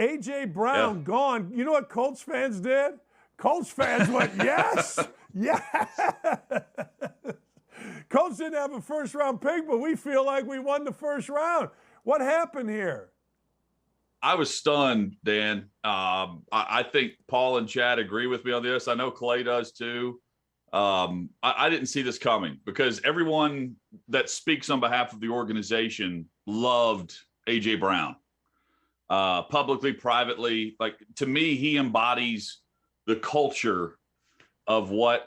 A.J. Brown gone. You know what Colts fans did? Colts fans went, yes, yes. Colts didn't have a first-round pick, but we feel like we won the first round. What happened here? I was stunned, Dan. I think Paul and Chad agree with me on this. I know Clay does too. I didn't see this coming because everyone that speaks on behalf of the organization loved A.J. Brown. Publicly, privately. Like, to me, he embodies the culture of what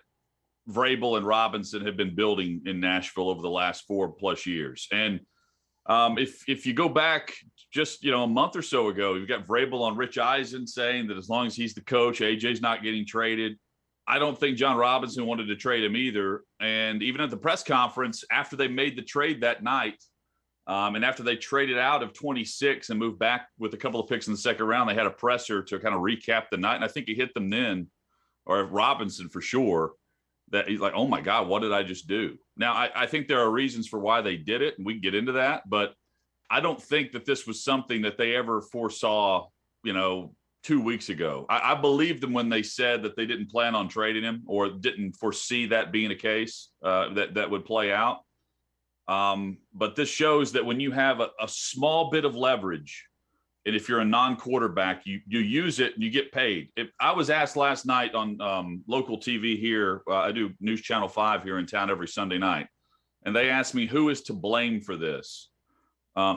Vrabel and Robinson have been building in Nashville over the last 4+ years. And if you go back just, a month or so ago, you've got Vrabel on Rich Eisen saying that as long as he's the coach, AJ's not getting traded. I don't think John Robinson wanted to trade him either. And even at the press conference, after they made the trade that night, and after they traded out of 26 and moved back with a couple of picks in the second round, they had a presser to kind of recap the night. And I think he hit them then, or Robinson for sure, that he's like, oh my God, what did I just do? Now, I think there are reasons for why they did it, and we can get into that, but I don't think that this was something that they ever foresaw, 2 weeks ago. I believed them when they said that they didn't plan on trading him or didn't foresee that being a case that would play out. But this shows that when you have a small bit of leverage, and if you're a non-quarterback, you use it and you get paid. I was asked last night on local TV here, I do News Channel 5 here in town every Sunday night, and they asked me who is to blame for this.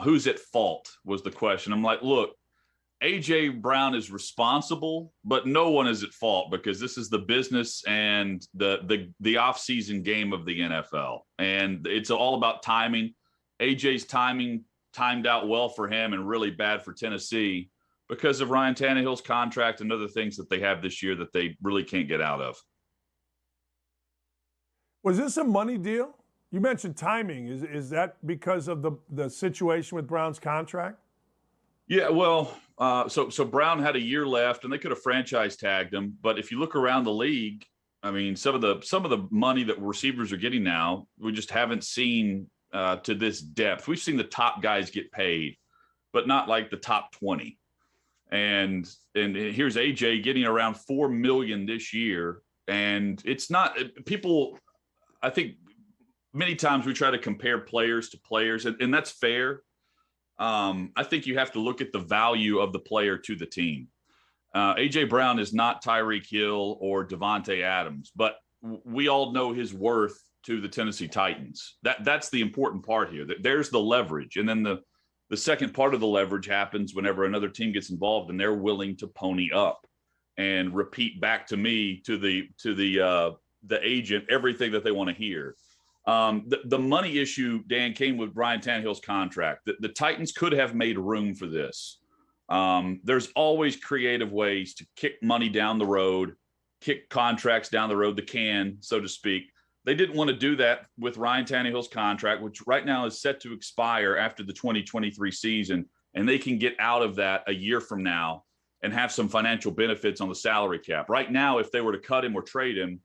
Who's at fault was the question. I'm like, look, A.J. Brown is responsible, but no one is at fault because this is the business and the off-season game of the NFL. And it's all about timing. A.J.'s timing timed out well for him and really bad for Tennessee because of Ryan Tannehill's contract and other things that they have this year that they really can't get out of. Was this a money deal? You mentioned timing. Is that because of the situation with Brown's contract? Yeah, well, so Brown had a year left, and they could have franchise tagged him. But if you look around the league, I mean, some of the money that receivers are getting now, we just haven't seen to this depth. We've seen the top guys get paid, but not like the top 20. And here's AJ getting around $4 million this year, and it's not people. I think many times we try to compare players to players, and that's fair. I think you have to look at the value of the player to the team. A.J. Brown is not Tyreek Hill or Devontae Adams, but we all know his worth to the Tennessee Titans. That's the important part here. There's the leverage. And then the second part of the leverage happens whenever another team gets involved and they're willing to pony up and repeat back to me, to the agent, everything that they want to hear. The money issue, Dan, came with Ryan Tannehill's contract. The Titans could have made room for this. There's always creative ways to kick money down the road, kick contracts down the road, the can, so to speak. They didn't want to do that with Ryan Tannehill's contract, which right now is set to expire after the 2023 season, and they can get out of that a year from now and have some financial benefits on the salary cap. Right now, if they were to cut him or trade him,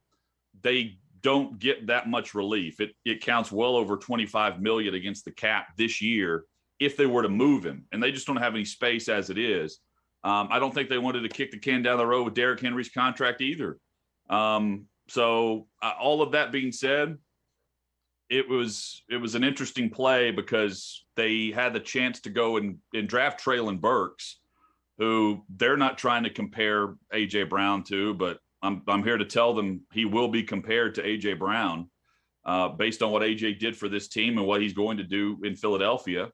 they don't get that much relief. It counts well over $25 million against the cap this year if they were to move him, and they just don't have any space as it is. I don't think they wanted to kick the can down the road with Derrick Henry's contract either. So all of that being said, it was an interesting play because they had the chance to go and draft Treylon Burks, who they're not trying to compare A.J. Brown to, but I'm here to tell them he will be compared to A.J. Brown based on what A.J. did for this team and what he's going to do in Philadelphia.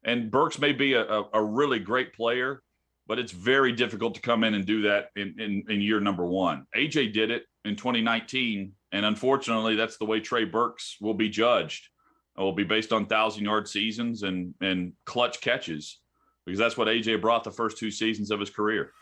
And Burks may be a really great player, but it's very difficult to come in and do that in year number one. A.J. did it in 2019, and unfortunately, that's the way Trey Burks will be judged. It will be based on 1,000-yard seasons and clutch catches because that's what A.J. brought the first 2 seasons of his career.